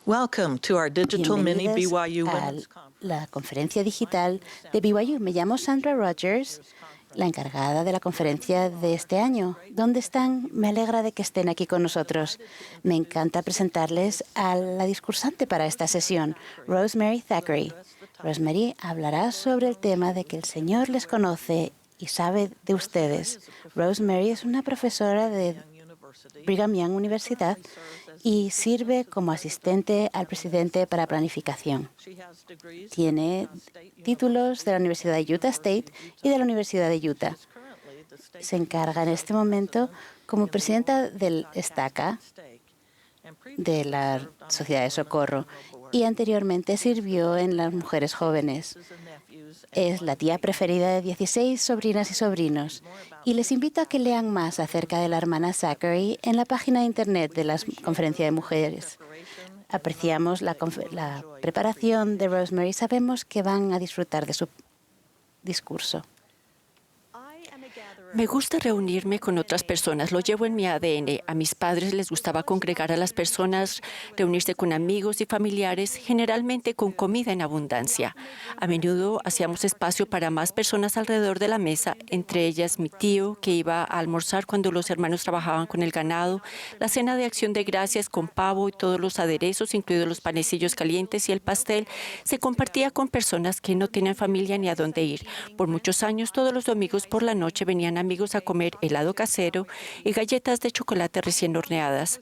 Welcome to our digital mini Bienvenidos BYU a Women's Conference. la conferencia digital de BYU. Me llamo Sandra Rogers, la encargada de la conferencia de este año. ¿Dónde están? Me alegra de que estén aquí con nosotros. Me encanta presentarles a la discursante para esta sesión, Rosemary Thackeray. Rosemary hablará sobre el tema de que el Señor les conoce y sabe de ustedes. Rosemary es una profesora de Brigham Young Universidad y sirve como asistente al presidente para planificación. Tiene títulos de la Universidad de Utah State y de la Universidad de Utah. Se encarga en este momento como presidenta del STACA, de la Sociedad de Socorro, y anteriormente sirvió en las mujeres jóvenes. Es la tía preferida de 16 sobrinas y sobrinos, y les invito a que lean más acerca de la hermana Thackeray en la página de internet de la Conferencia de Mujeres. Apreciamos la preparación de Rosemary. Sabemos que van a disfrutar de su discurso. Me gusta reunirme con otras personas, lo llevo en mi ADN. A mis padres les gustaba congregar a las personas, reunirse con amigos y familiares, generalmente con comida en abundancia. A menudo hacíamos espacio para más personas alrededor de la mesa, entre ellas mi tío, que iba a almorzar cuando los hermanos trabajaban con el ganado, la cena de acción de gracias con pavo y todos los aderezos, incluidos los panecillos calientes y el pastel, se compartía con personas que no tenían familia ni a dónde ir. Por muchos años, todos los domingos por la noche venían amigos a comer helado casero y galletas de chocolate recién horneadas.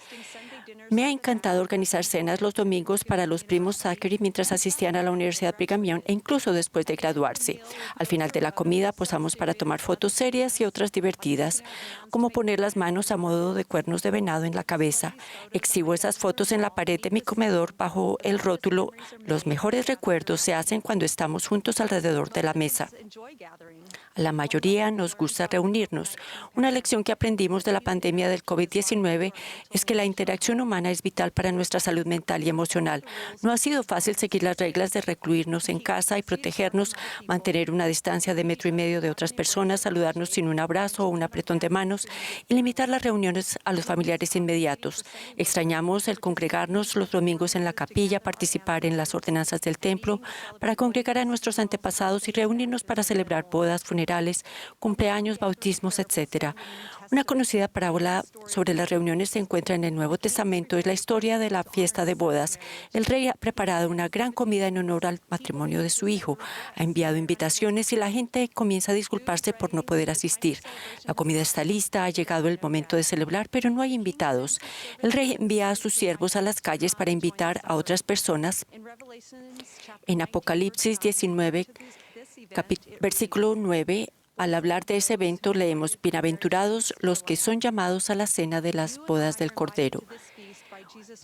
Me ha encantado organizar cenas los domingos para los primos Thackeray mientras asistían a la Universidad Brigham Young e incluso después de graduarse. Al final de la comida posamos para tomar fotos serias y otras divertidas, como poner las manos a modo de cuernos de venado en la cabeza. Exhibo esas fotos en la pared de mi comedor bajo el rótulo "Los mejores recuerdos se hacen cuando estamos juntos alrededor de la mesa". A la mayoría nos gusta reunirnos. Una lección que aprendimos de la pandemia del COVID-19 es que la interacción humana es vital para nuestra salud mental y emocional. No ha sido fácil seguir las reglas de recluirnos en casa y protegernos, mantener una distancia de 1,5 metros de otras personas, saludarnos sin un abrazo o un apretón de manos y limitar las reuniones a los familiares inmediatos. Extrañamos el congregarnos los domingos en la capilla, participar en las ordenanzas del templo, para congregar a nuestros antepasados y reunirnos para celebrar bodas, funerales, cumpleaños, bautismos, etc. Una conocida parábola sobre las reuniones se encuentra en el Nuevo Testamento. Es la historia de la fiesta de bodas. El rey ha preparado una gran comida en honor al matrimonio de su hijo. Ha enviado invitaciones y la gente comienza a disculparse por no poder asistir. La comida está lista, ha llegado el momento de celebrar, pero no hay invitados. El rey envía a sus siervos a las calles para invitar a otras personas. En Apocalipsis 19, versículo 9, al hablar de ese evento, leemos: "Bienaventurados los que son llamados a la cena de las bodas del Cordero".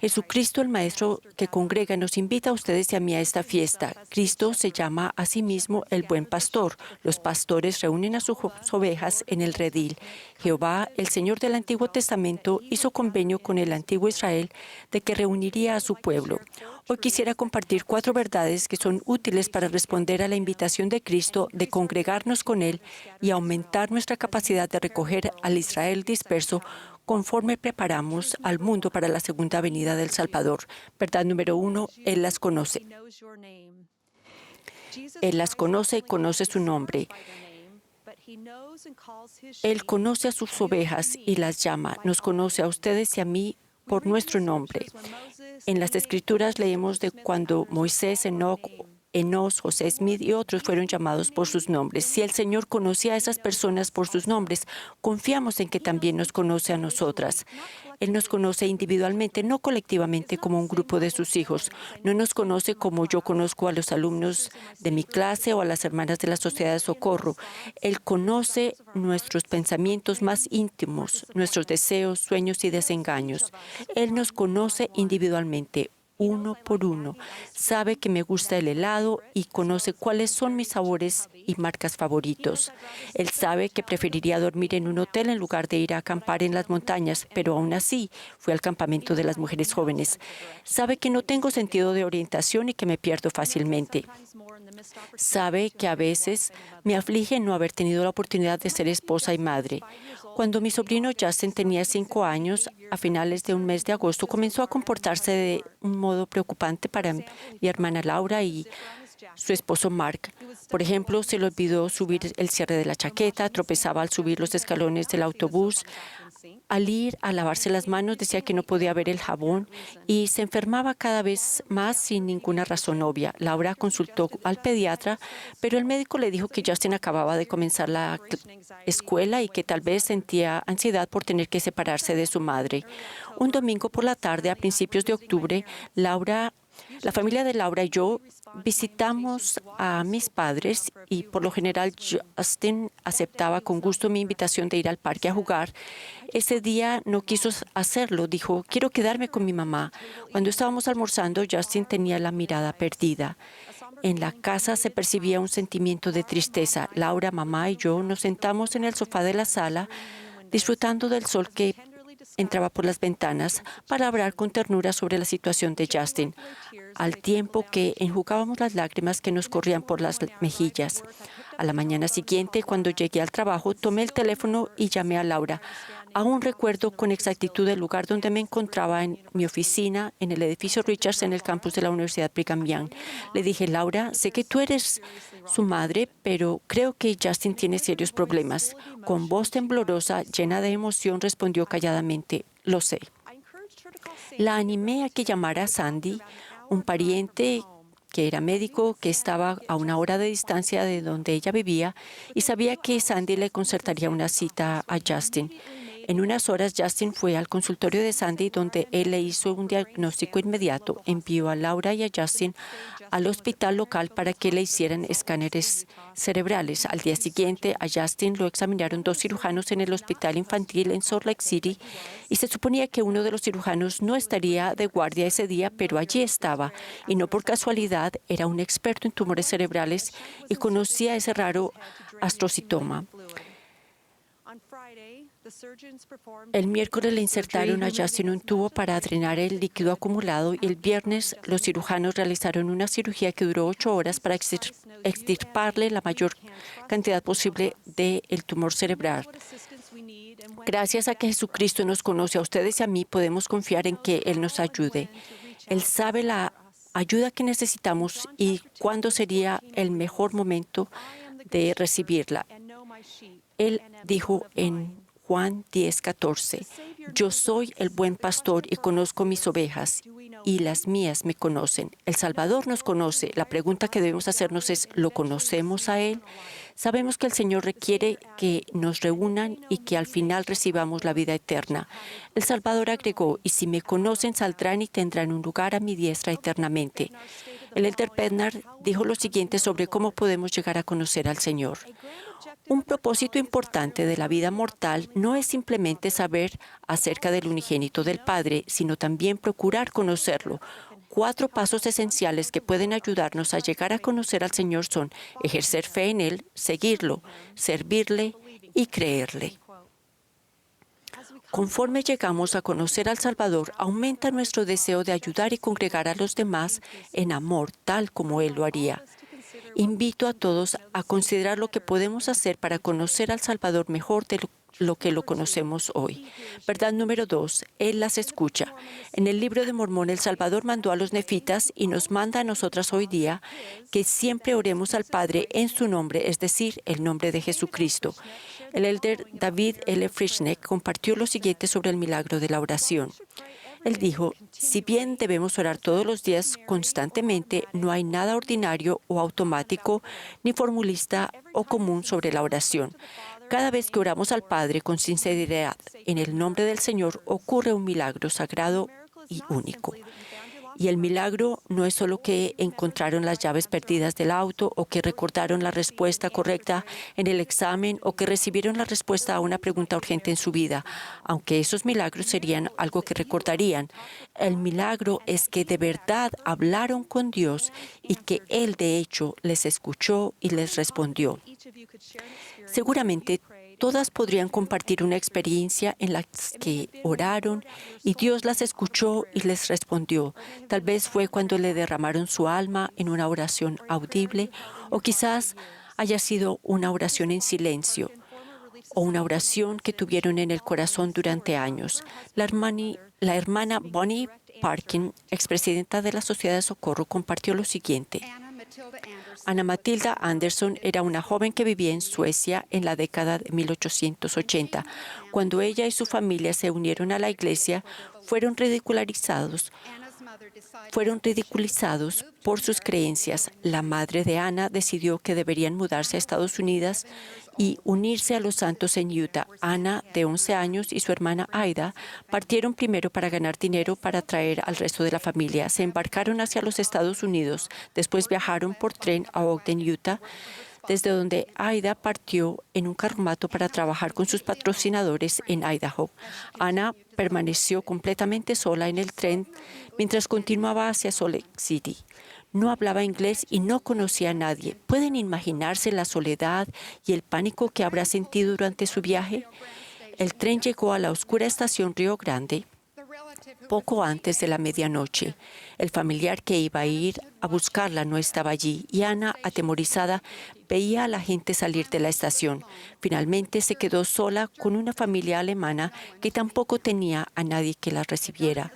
Jesucristo, el Maestro que congrega, nos invita a ustedes y a mí a esta fiesta. Cristo se llama a sí mismo el Buen Pastor. Los pastores reúnen a sus ovejas en el redil. Jehová, el Señor del Antiguo Testamento, hizo convenio con el antiguo Israel de que reuniría a su pueblo. Hoy quisiera compartir 4 verdades que son útiles para responder a la invitación de Cristo de congregarnos con Él y aumentar nuestra capacidad de recoger al Israel disperso conforme preparamos al mundo para la segunda venida del Salvador. Verdad número 1, Él las conoce. Él las conoce y conoce su nombre. Él conoce a sus ovejas y las llama. Nos conoce a ustedes y a mí por nuestro nombre. En las Escrituras leemos de cuando Moisés, Enoc, Enos, José Smith y otros fueron llamados por sus nombres. Si el Señor conocía a esas personas por sus nombres, confiamos en que también nos conoce a nosotras. Él nos conoce individualmente, no colectivamente como un grupo de sus hijos. No nos conoce como yo conozco a los alumnos de mi clase o a las hermanas de la Sociedad de Socorro. Él conoce nuestros pensamientos más íntimos, nuestros deseos, sueños y desengaños. Él nos conoce individualmente, uno por uno. Sabe que me gusta el helado y conoce cuáles son mis sabores y marcas favoritos. Él sabe que preferiría dormir en un hotel en lugar de ir a acampar en las montañas, pero aún así fui al campamento de las mujeres jóvenes. Sabe que no tengo sentido de orientación y que me pierdo fácilmente. Sabe que a veces me aflige no haber tenido la oportunidad de ser esposa y madre. Cuando mi sobrino Justin tenía 5 años, a finales de un mes de agosto, comenzó a comportarse de un modo preocupante para mi hermana Laura y su esposo Mark. Por ejemplo, se le olvidó subir el cierre de la chaqueta, tropezaba al subir los escalones del autobús. Al ir a lavarse las manos decía que no podía ver el jabón y se enfermaba cada vez más sin ninguna razón obvia. Laura consultó al pediatra, pero el médico le dijo que Justin acababa de comenzar la escuela y que tal vez sentía ansiedad por tener que separarse de su madre. Un domingo por la tarde, a principios de octubre, la familia de Laura y yo visitamos a mis padres y por lo general Justin aceptaba con gusto mi invitación de ir al parque a jugar. Ese día no quiso hacerlo, dijo, quiero quedarme con mi mamá. Cuando estábamos almorzando, Justin tenía la mirada perdida. En la casa se percibía un sentimiento de tristeza. Laura, mamá y yo nos sentamos en el sofá de la sala disfrutando del sol que entraba por las ventanas para hablar con ternura sobre la situación de Justin, al tiempo que enjugábamos las lágrimas que nos corrían por las mejillas. A la mañana siguiente, cuando llegué al trabajo, tomé el teléfono y llamé a Laura. Aún recuerdo con exactitud el lugar donde me encontraba en mi oficina, en el edificio Richards, en el campus de la Universidad Brigham Young. Le dije, Laura, sé que tú eres su madre, pero creo que Justin tiene serios problemas. Con voz temblorosa, llena de emoción, respondió calladamente, lo sé. La animé a que llamara a Sandy, un pariente que era médico, que estaba a una hora de distancia de donde ella vivía, y sabía que Sandy le concertaría una cita a Justin. En unas horas, Justin fue al consultorio de Sandy, donde él le hizo un diagnóstico inmediato. Envió a Laura y a Justin al hospital local para que le hicieran escáneres cerebrales. Al día siguiente, a Justin lo examinaron 2 cirujanos en el hospital infantil en Salt Lake City y se suponía que uno de los cirujanos no estaría de guardia ese día, pero allí estaba. Y no por casualidad, era un experto en tumores cerebrales y conocía ese raro astrocitoma. El miércoles le insertaron a Justin un tubo para drenar el líquido acumulado y el viernes los cirujanos realizaron una cirugía que duró 8 horas para extirparle la mayor cantidad posible del tumor cerebral. Gracias a que Jesucristo nos conoce a ustedes y a mí, podemos confiar en que Él nos ayude. Él sabe la ayuda que necesitamos y cuándo sería el mejor momento de recibirla. Él dijo en Juan 10:14, yo soy el buen pastor y conozco mis ovejas, y las mías me conocen. El Salvador nos conoce. La pregunta que debemos hacernos es, ¿lo conocemos a Él? Sabemos que el Señor requiere que nos reúnan y que al final recibamos la vida eterna. El Salvador agregó, y si me conocen, saldrán y tendrán un lugar a mi diestra eternamente. El elder Bednar dijo lo siguiente sobre cómo podemos llegar a conocer al Señor. Un propósito importante de la vida mortal no es simplemente saber acerca del unigénito del Padre, sino también procurar conocerlo. 4 pasos esenciales que pueden ayudarnos a llegar a conocer al Señor son ejercer fe en Él, seguirlo, servirle y creerle. Conforme llegamos a conocer al Salvador, aumenta nuestro deseo de ayudar y congregar a los demás en amor, tal como Él lo haría. Invito a todos a considerar lo que podemos hacer para conocer al Salvador mejor de lo que lo conocemos hoy. Verdad número 2, Él las escucha. En el libro de Mormón, el Salvador mandó a los nefitas y nos manda a nosotras hoy día que siempre oremos al Padre en su nombre, es decir, el nombre de Jesucristo. El elder David L. Frischneck compartió lo siguiente sobre el milagro de la oración. Él dijo, si bien debemos orar todos los días constantemente, no hay nada ordinario o automático, ni formulista o común sobre la oración. Cada vez que oramos al Padre con sinceridad en el nombre del Señor, ocurre un milagro sagrado y único. Y el milagro no es solo que encontraron las llaves perdidas del auto o que recordaron la respuesta correcta en el examen o que recibieron la respuesta a una pregunta urgente en su vida, aunque esos milagros serían algo que recordarían. El milagro es que de verdad hablaron con Dios y que Él de hecho les escuchó y les respondió. Seguramente Todas podrían compartir una experiencia en la que oraron y Dios las escuchó y les respondió. Tal vez fue cuando le derramaron su alma en una oración audible, o quizás haya sido una oración en silencio o una oración que tuvieron en el corazón durante años. La hermana Bonnie Parkin, expresidenta de la Sociedad de Socorro, compartió lo siguiente. Ana Matilda Anderson era una joven que vivía en Suecia en la década de 1880. Cuando ella y su familia se unieron a la iglesia, fueron ridiculizados por sus creencias. La madre de Ana decidió que deberían mudarse a Estados Unidos y unirse a los santos en Utah. Ana, de 11 años, y su hermana Aida partieron primero para ganar dinero para traer al resto de la familia. Se embarcaron hacia los Estados Unidos. Después viajaron por tren a Ogden, Utah, desde donde Aida partió en un carromato para trabajar con sus patrocinadores en Idaho. Ana permaneció completamente sola en el tren mientras continuaba hacia Salt Lake City. No hablaba inglés y no conocía a nadie. ¿Pueden imaginarse la soledad y el pánico que habrá sentido durante su viaje? El tren llegó a la oscura estación Río Grande poco antes de la medianoche. El familiar que iba a ir a buscarla no estaba allí y Ana, atemorizada, veía a la gente salir de la estación. Finalmente se quedó sola con una familia alemana que tampoco tenía a nadie que la recibiera.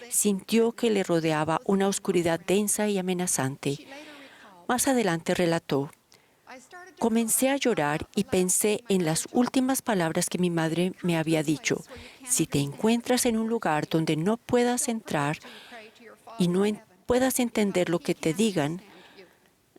Sintió que le rodeaba una oscuridad densa y amenazante. Más adelante relató: comencé a llorar y pensé en las últimas palabras que mi madre me había dicho. Si te encuentras en un lugar donde no puedas entrar y no puedas entender lo que te digan,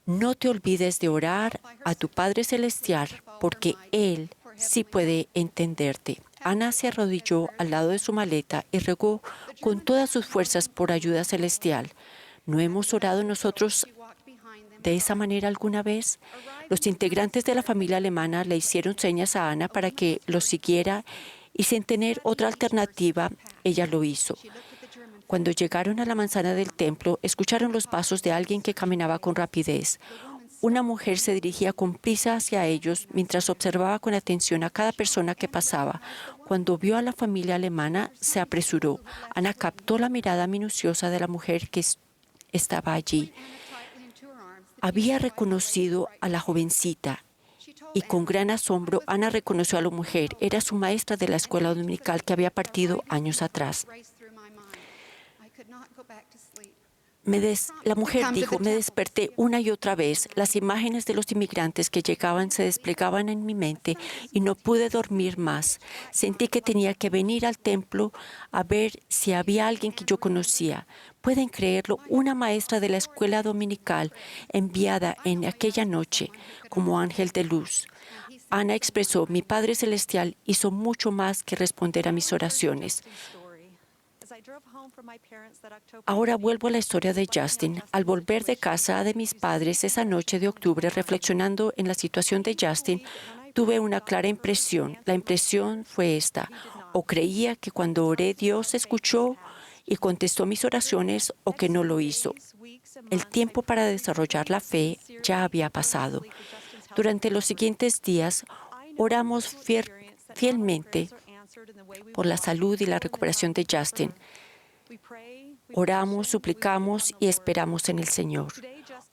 no te olvides de orar a tu Padre Celestial, porque Él sí puede entenderte. Ana se arrodilló al lado de su maleta y rogó con todas sus fuerzas por ayuda celestial. ¿No hemos orado nosotros de esa manera alguna vez? Los integrantes de la familia alemana le hicieron señas a Ana para que los siguiera y, sin tener otra alternativa, ella lo hizo. Cuando llegaron a la manzana del templo, escucharon los pasos de alguien que caminaba con rapidez. Una mujer se dirigía con prisa hacia ellos mientras observaba con atención a cada persona que pasaba. Cuando vio a la familia alemana, se apresuró. Ana captó la mirada minuciosa de la mujer que estaba allí. Había reconocido a la jovencita y con gran asombro Ana reconoció a la mujer. Era su maestra de la escuela dominical que había partido años atrás. La mujer dijo: me desperté una y otra vez. Las imágenes de los inmigrantes que llegaban se desplegaban en mi mente y no pude dormir más. Sentí que tenía que venir al templo a ver si había alguien que yo conocía. ¿Pueden creerlo? Una maestra de la escuela dominical enviada en aquella noche como ángel de luz. Ana expresó: mi Padre Celestial hizo mucho más que responder a mis oraciones. Ahora vuelvo a la historia de Justin. Al volver de casa de mis padres esa noche de octubre, reflexionando en la situación de Justin, tuve una clara impresión. La impresión fue esta: o creía que cuando oré Dios escuchó y contestó mis oraciones, o que no lo hizo. El tiempo para desarrollar la fe ya había pasado. Durante los siguientes días, oramos fielmente por la salud y la recuperación de Justin. Oramos, suplicamos y esperamos en el Señor.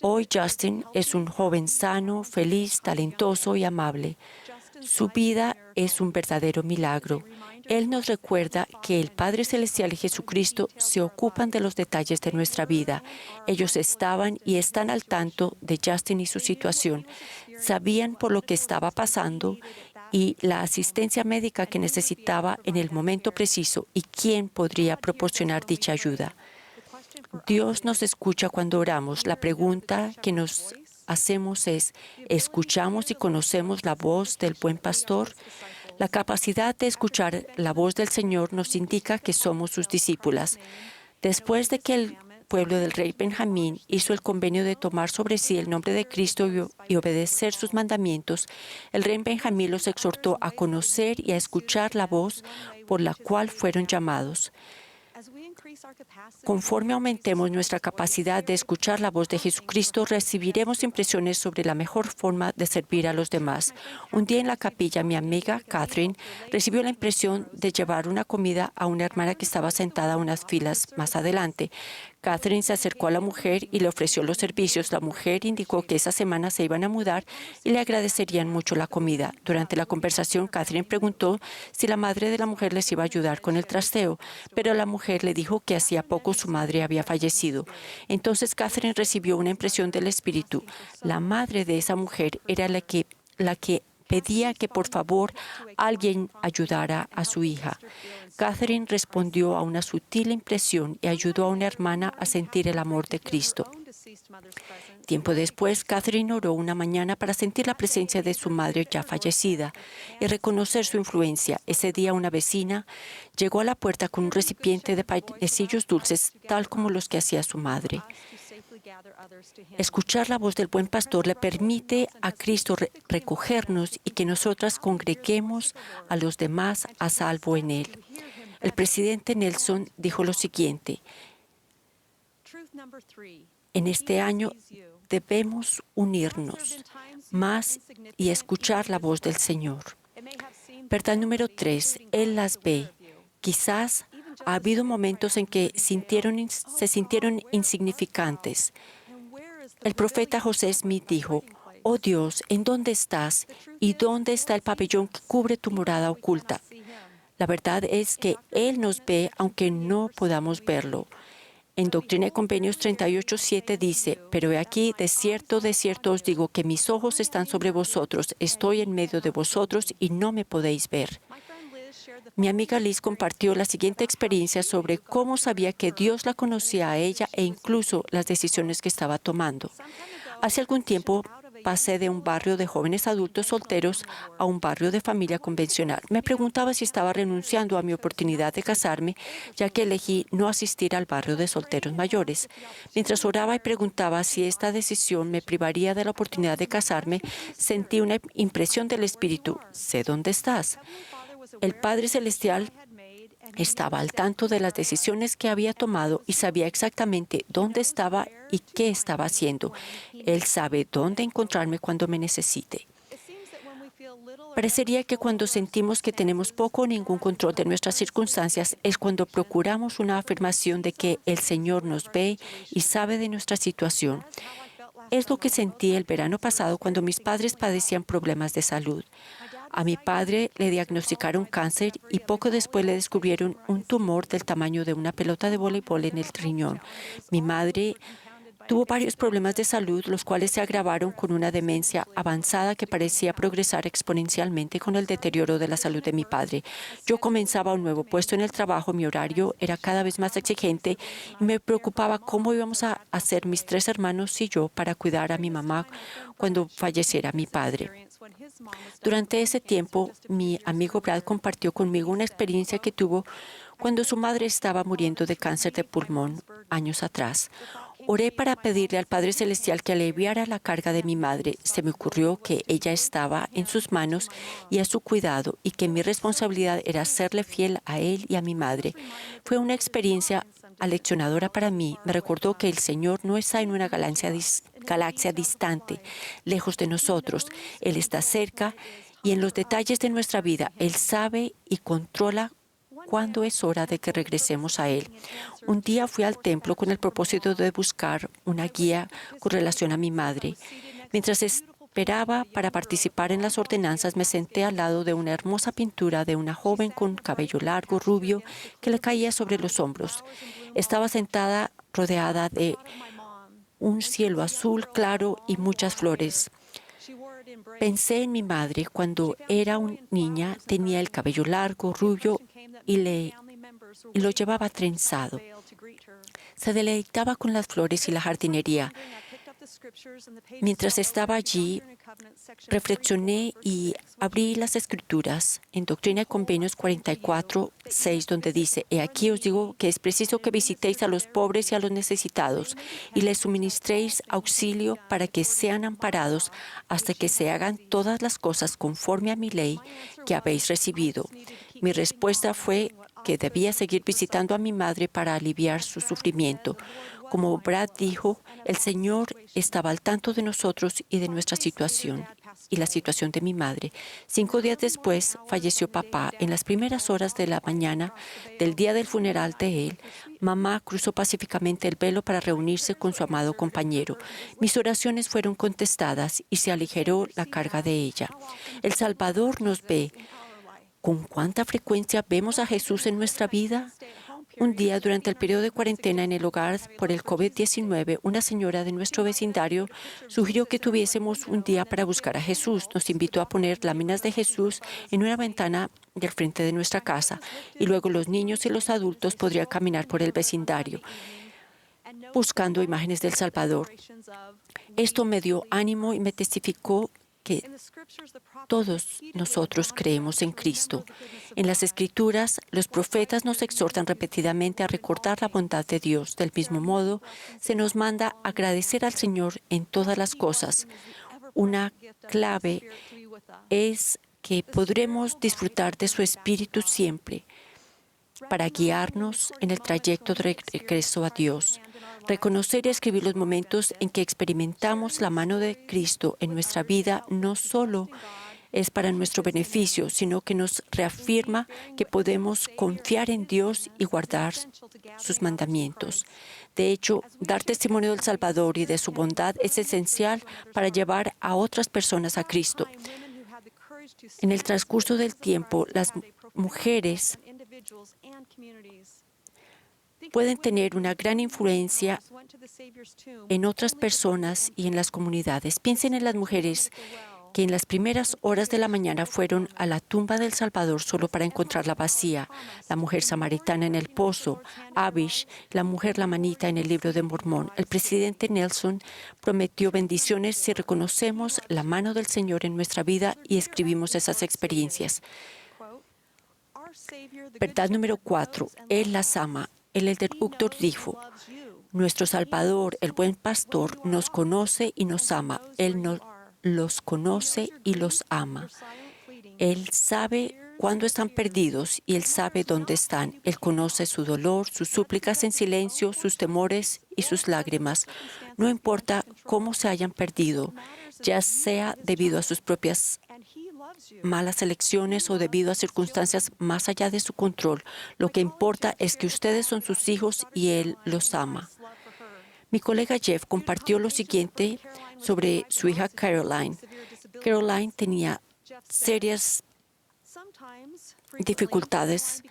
Hoy Justin es un joven sano, feliz, talentoso y amable. Su vida es un verdadero milagro. Él nos recuerda que el Padre Celestial y Jesucristo se ocupan de los detalles de nuestra vida. Ellos estaban y están al tanto de Justin y su situación. Sabían por lo que estaba pasando y la asistencia médica que necesitaba en el momento preciso y quién podría proporcionar dicha ayuda. Dios nos escucha cuando oramos. La pregunta que nos hacemos es: ¿escuchamos y conocemos la voz del buen pastor? La capacidad de escuchar la voz del Señor nos indica que somos sus discípulas. Después de que el pueblo del rey Benjamín hizo el convenio de tomar sobre sí el nombre de Cristo y obedecer sus mandamientos, el rey Benjamín los exhortó a conocer y a escuchar la voz por la cual fueron llamados. Conforme aumentemos nuestra capacidad de escuchar la voz de Jesucristo, recibiremos impresiones sobre la mejor forma de servir a los demás. Un día en la capilla, mi amiga Catherine recibió la impresión de llevar una comida a una hermana que estaba sentada unas filas más adelante. Catherine se acercó a la mujer y le ofreció los servicios. La mujer indicó que esa semana se iban a mudar y le agradecerían mucho la comida. Durante la conversación, Catherine preguntó si la madre de la mujer les iba a ayudar con el trasteo, pero la mujer le dijo que hacía poco su madre había fallecido. Entonces Catherine recibió una impresión del Espíritu. La madre de esa mujer era la que pedía que por favor alguien ayudara a su hija. Catherine respondió a una sutil impresión y ayudó a una hermana a sentir el amor de Cristo. Tiempo después, Catherine oró una mañana para sentir la presencia de su madre ya fallecida y reconocer su influencia. Ese día una vecina llegó a la puerta con un recipiente de panecillos dulces, tal como los que hacía su madre. Escuchar la voz del buen pastor le permite a Cristo recogernos y que nosotras congreguemos a los demás a salvo en Él. El presidente Nelson dijo lo siguiente: en este año debemos unirnos más y escuchar la voz del Señor. Verdad número 3. Él las ve. Quizás ha habido momentos en que se sintieron insignificantes. El profeta José Smith dijo: «Oh Dios, ¿en dónde estás? ¿Y dónde está el pabellón que cubre tu morada oculta?». La verdad es que Él nos ve aunque no podamos verlo. En Doctrina y Convenios 38:7 dice: «Pero he aquí, de cierto os digo que mis ojos están sobre vosotros, estoy en medio de vosotros y no me podéis ver». Mi amiga Liz compartió la siguiente experiencia sobre cómo sabía que Dios la conocía a ella e incluso las decisiones que estaba tomando. Hace algún tiempo pasé de un barrio de jóvenes adultos solteros a un barrio de familia convencional. Me preguntaba si estaba renunciando a mi oportunidad de casarme, ya que elegí no asistir al barrio de solteros mayores. Mientras oraba y preguntaba si esta decisión me privaría de la oportunidad de casarme, sentí una impresión del Espíritu: «¿Sé dónde estás?». El Padre Celestial estaba al tanto de las decisiones que había tomado y sabía exactamente dónde estaba y qué estaba haciendo. Él sabe dónde encontrarme cuando me necesite. Parecería que cuando sentimos que tenemos poco o ningún control de nuestras circunstancias es cuando procuramos una afirmación de que el Señor nos ve y sabe de nuestra situación. Es lo que sentí el verano pasado cuando mis padres padecían problemas de salud. A mi padre le diagnosticaron cáncer y poco después le descubrieron un tumor del tamaño de una pelota de voleibol en el riñón. Mi madre tuvo varios problemas de salud, los cuales se agravaron con una demencia avanzada que parecía progresar exponencialmente con el deterioro de la salud de mi padre. Yo comenzaba un nuevo puesto en el trabajo, mi horario era cada vez más exigente y me preocupaba cómo íbamos a hacer mis 3 hermanos y yo para cuidar a mi mamá cuando falleciera mi padre. Durante ese tiempo, mi amigo Brad compartió conmigo una experiencia que tuvo cuando su madre estaba muriendo de cáncer de pulmón años atrás. Oré para pedirle al Padre Celestial que aliviara la carga de mi madre. Se me ocurrió que ella estaba en sus manos y a su cuidado y que mi responsabilidad era serle fiel a él y a mi madre. Fue una experiencia aleccionadora para mí. Me recordó que el Señor no está en una galaxia distante, lejos de nosotros. Él está cerca y en los detalles de nuestra vida. Él sabe y controla cuándo es hora de que regresemos a Él. Un día fui al templo con el propósito de buscar una guía con relación a mi madre. Mientras esperaba para participar en las ordenanzas, me senté al lado de una hermosa pintura de una joven con cabello largo, rubio, que le caía sobre los hombros. Estaba sentada rodeada de un cielo azul claro y muchas flores. Pensé en mi madre cuando era una niña, tenía el cabello largo, rubio y lo llevaba trenzado. Se deleitaba con las flores y la jardinería. Mientras estaba allí, reflexioné y abrí las Escrituras en Doctrina y Convenios 44:6, donde dice: «He aquí os digo que es preciso que visitéis a los pobres y a los necesitados y les suministréis auxilio para que sean amparados hasta que se hagan todas las cosas conforme a mi ley que habéis recibido». Mi respuesta fue: que debía seguir visitando a mi madre para aliviar su sufrimiento. Como Brad dijo, el Señor estaba al tanto de nosotros y de nuestra situación y la situación de mi madre. 5 días después falleció papá. En las primeras horas de la mañana del día del funeral de él, mamá cruzó pacíficamente el velo para reunirse con su amado compañero. Mis oraciones fueron contestadas y se aligeró la carga de ella. El Salvador nos ve. ¿Con cuánta frecuencia vemos a Jesús en nuestra vida? Un día, durante el periodo de cuarentena en el hogar por el COVID-19, una señora de nuestro vecindario sugirió que tuviésemos un día para buscar a Jesús. Nos invitó a poner láminas de Jesús en una ventana del frente de nuestra casa y luego los niños y los adultos podrían caminar por el vecindario buscando imágenes del Salvador. Esto me dio ánimo y me testificó que todos nosotros creemos en Cristo. En las Escrituras, los profetas nos exhortan repetidamente a recordar la bondad de Dios. Del mismo modo, se nos manda agradecer al Señor en todas las cosas. Una clave es que podremos disfrutar de su Espíritu siempre para guiarnos en el trayecto de regreso a Dios. Reconocer y escribir los momentos en que experimentamos la mano de Cristo en nuestra vida no solo es para nuestro beneficio, sino que nos reafirma que podemos confiar en Dios y guardar sus mandamientos. De hecho, dar testimonio del Salvador y de su bondad es esencial para llevar a otras personas a Cristo. En el transcurso del tiempo, las mujeres pueden tener una gran influencia en otras personas y en las comunidades. Piensen en las mujeres que en las primeras horas de la mañana fueron a la tumba del Salvador solo para encontrarla vacía, la mujer samaritana en el pozo, Abish, la mujer lamanita en el libro de Mormón. El presidente Nelson prometió bendiciones si reconocemos la mano del Señor en nuestra vida y escribimos esas experiencias. Verdad número 4. Él las ama. El introductor dijo, nuestro Salvador, el buen pastor, nos conoce y nos ama. Él los conoce y los ama. Él sabe cuándo están perdidos y Él sabe dónde están. Él conoce su dolor, sus súplicas en silencio, sus temores y sus lágrimas. No importa cómo se hayan perdido, ya sea debido a sus propias malas elecciones o debido a circunstancias más allá de su control. Lo que importa es que ustedes son sus hijos y Él los ama. Mi colega Jeff compartió lo siguiente sobre su hija Caroline. Caroline tenía serias dificultades.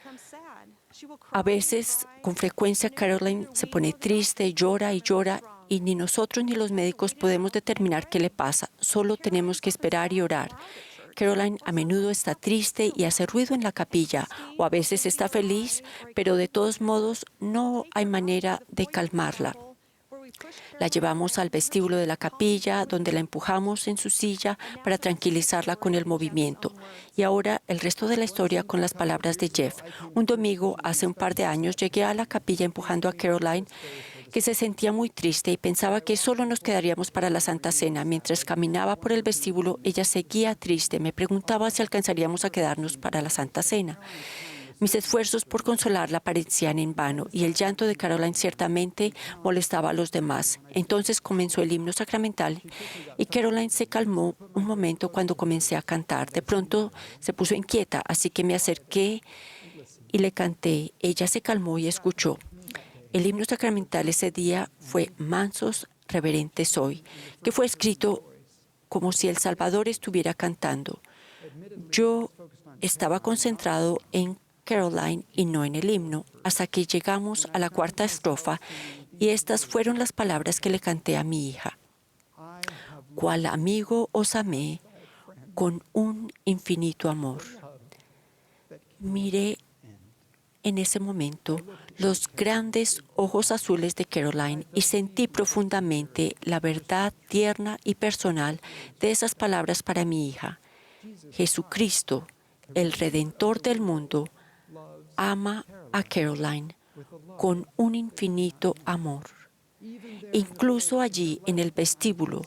A veces, con frecuencia, Caroline se pone triste, llora y llora, y ni nosotros ni los médicos podemos determinar qué le pasa. Solo tenemos que esperar y orar. Caroline a menudo está triste y hace ruido en la capilla, o a veces está feliz, pero de todos modos no hay manera de calmarla. La llevamos al vestíbulo de la capilla, donde la empujamos en su silla para tranquilizarla con el movimiento. Y ahora el resto de la historia con las palabras de Jeff. Un domingo, hace un par de años, llegué a la capilla empujando a Caroline, que se sentía muy triste y pensaba que solo nos quedaríamos para la Santa Cena. Mientras caminaba por el vestíbulo, ella seguía triste. Me preguntaba si alcanzaríamos a quedarnos para la Santa Cena. Mis esfuerzos por consolarla parecían en vano y el llanto de Caroline ciertamente molestaba a los demás. Entonces comenzó el himno sacramental y Caroline se calmó un momento cuando comencé a cantar. De pronto se puso inquieta, así que me acerqué y le canté. Ella se calmó y escuchó. El himno sacramental ese día fue Mansos reverentes hoy, que fue escrito como si el Salvador estuviera cantando. Yo estaba concentrado en Caroline y no en el himno, hasta que llegamos a la cuarta estrofa y estas fueron las palabras que le canté a mi hija. Cual amigo os amé con un infinito amor. Miré en ese momento los grandes ojos azules de Caroline y sentí profundamente la verdad tierna y personal de esas palabras para mi hija. Jesucristo, el Redentor del mundo, ama a Caroline con un infinito amor. Incluso allí en el vestíbulo,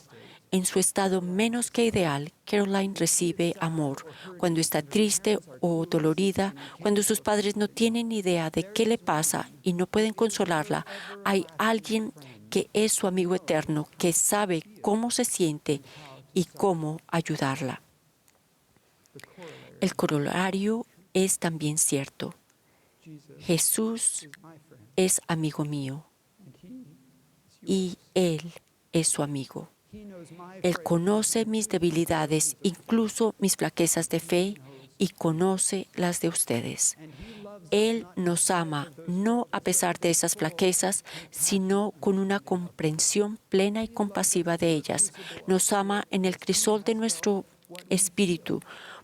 en su estado menos que ideal, Caroline recibe amor. Cuando está triste o dolorida, cuando sus padres no tienen ni idea de qué le pasa y no pueden consolarla, hay alguien que es su amigo eterno, que sabe cómo se siente y cómo ayudarla. El corolario es también cierto. Jesús es amigo mío y Él es su amigo. Él conoce mis debilidades, incluso mis flaquezas de fe, y conoce las de ustedes. Él nos ama no a pesar de esas flaquezas, sino con una comprensión plena y compasiva de ellas. Nos ama en el crisol de nuestro espíritu,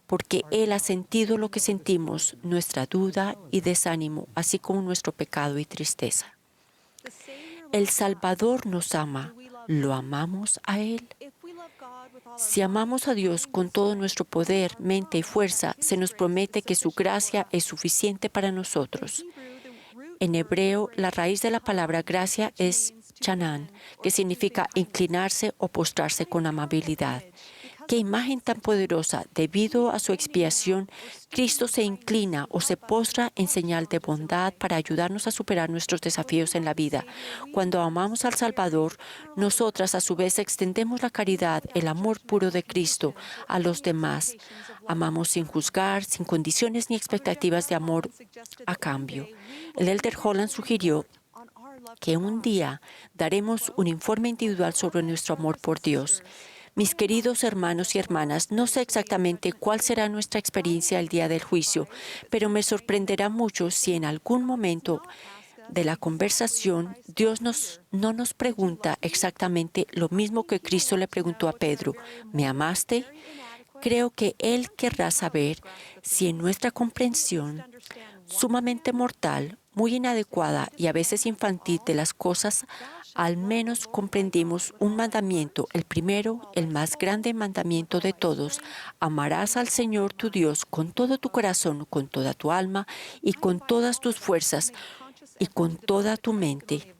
porque Él ha sentido lo que sentimos, nuestra duda y desánimo, así como nuestro pecado y tristeza. El Salvador nos ama. ¿Lo amamos a Él? Si amamos a Dios con todo nuestro poder, mente y fuerza, se nos promete que su gracia es suficiente para nosotros. En hebreo, la raíz de la palabra gracia es chanán, que significa inclinarse o postrarse con amabilidad. ¡Qué imagen tan poderosa! Debido a su expiación, Cristo se inclina o se postra en señal de bondad para ayudarnos a superar nuestros desafíos en la vida. Cuando amamos al Salvador, nosotras a su vez extendemos la caridad, el amor puro de Cristo a los demás. Amamos sin juzgar, sin condiciones ni expectativas de amor a cambio. El Elder Holland sugirió que un día daremos un informe individual sobre nuestro amor por Dios. Mis queridos hermanos y hermanas, no sé exactamente cuál será nuestra experiencia el día del juicio, pero me sorprenderá mucho si en algún momento de la conversación Dios no nos pregunta exactamente lo mismo que Cristo le preguntó a Pedro: ¿me amaste? Creo que Él querrá saber si en nuestra comprensión sumamente mortal, muy inadecuada y a veces infantil de las cosas, al menos comprendimos un mandamiento, el primero, el más grande mandamiento de todos: amarás al Señor tu Dios con todo tu corazón, con toda tu alma y con todas tus fuerzas y con toda tu mente.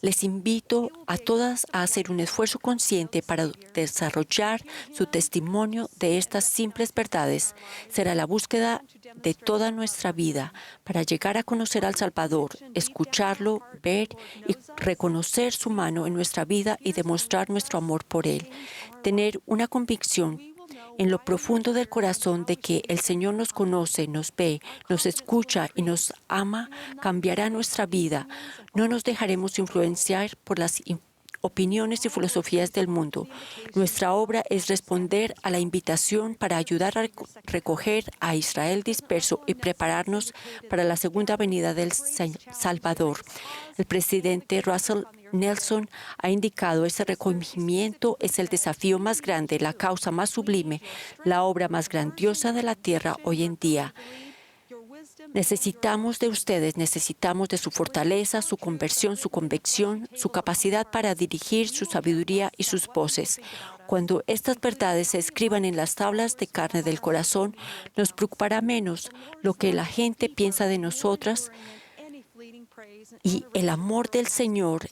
Les invito a todas a hacer un esfuerzo consciente para desarrollar su testimonio de estas simples verdades. Será la búsqueda de toda nuestra vida para llegar a conocer al Salvador, escucharlo, ver y reconocer su mano en nuestra vida y demostrar nuestro amor por Él. Tener una convicción en lo profundo del corazón de que el Señor nos conoce, nos ve, nos escucha y nos ama, cambiará nuestra vida. No nos dejaremos influenciar por las opiniones y filosofías del mundo. Nuestra obra es responder a la invitación para ayudar a recoger a Israel disperso y prepararnos para la segunda venida del Salvador. El presidente Russell Nelson ha indicado: ese recogimiento es el desafío más grande, la causa más sublime, la obra más grandiosa de la tierra hoy en día. Necesitamos de ustedes, necesitamos de su fortaleza, su conversión, su convicción, su capacidad para dirigir, su sabiduría y sus voces. Cuando estas verdades se escriban en las tablas de carne del corazón, nos preocupará menos lo que la gente piensa de nosotras, y el amor del Señor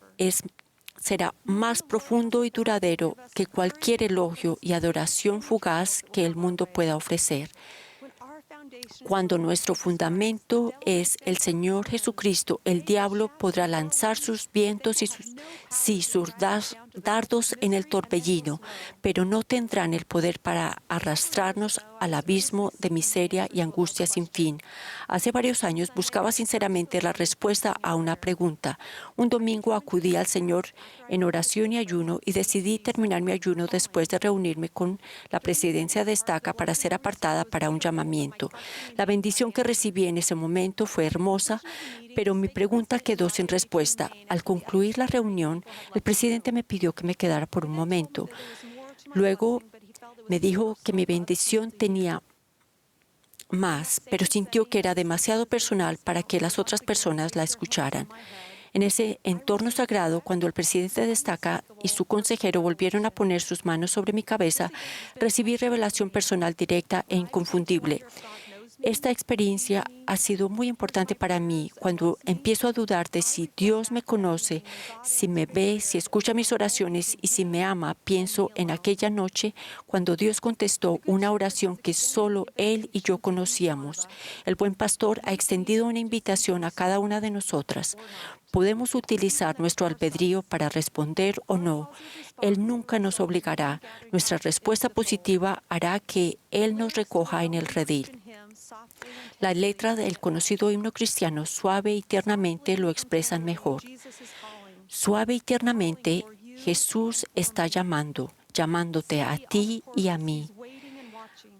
será más profundo y duradero que cualquier elogio y adoración fugaz que el mundo pueda ofrecer. Cuando nuestro fundamento es el Señor Jesucristo, el diablo podrá lanzar sus vientos y sus dardos en el torbellino, pero no tendrán el poder para arrastrarnos al abismo de miseria y angustia sin fin. Hace varios años buscaba sinceramente la respuesta a una pregunta. Un domingo acudí al Señor en oración y ayuno y decidí terminar mi ayuno después de reunirme con la presidencia de Estaca para ser apartada para un llamamiento. La bendición que recibí en ese momento fue hermosa, pero mi pregunta quedó sin respuesta. Al concluir la reunión, el presidente me pidió que me quedara por un momento. Luego me dijo que mi bendición tenía más, pero sintió que era demasiado personal para que las otras personas la escucharan. En ese entorno sagrado, cuando el presidente de Estaca y su consejero volvieron a poner sus manos sobre mi cabeza, recibí revelación personal directa e inconfundible. Esta experiencia ha sido muy importante para mí. Cuando empiezo a dudar de si Dios me conoce, si me ve, si escucha mis oraciones y si me ama, pienso en aquella noche cuando Dios contestó una oración que solo Él y yo conocíamos. El buen pastor ha extendido una invitación a cada una de nosotras. Podemos utilizar nuestro albedrío para responder o no. Él nunca nos obligará. Nuestra respuesta positiva hará que Él nos recoja en el redil. La letra del conocido himno cristiano Suave y tiernamente lo expresan mejor. Suave y tiernamente, Jesús está llamándote a ti y a mí.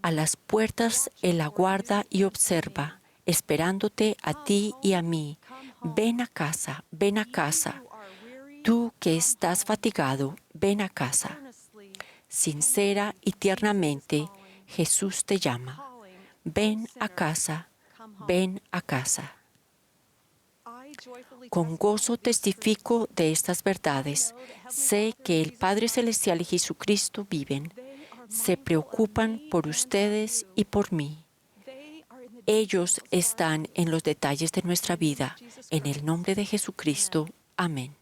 A las puertas Él aguarda y observa, esperándote a ti y a mí. Ven a casa, ven a casa. Tú que estás fatigado, ven a casa. Sincera y tiernamente, Jesús te llama. Ven a casa, ven a casa. Con gozo testifico de estas verdades. Sé que el Padre Celestial y Jesucristo viven. Se preocupan por ustedes y por mí. Ellos están en los detalles de nuestra vida. En el nombre de Jesucristo. Amén.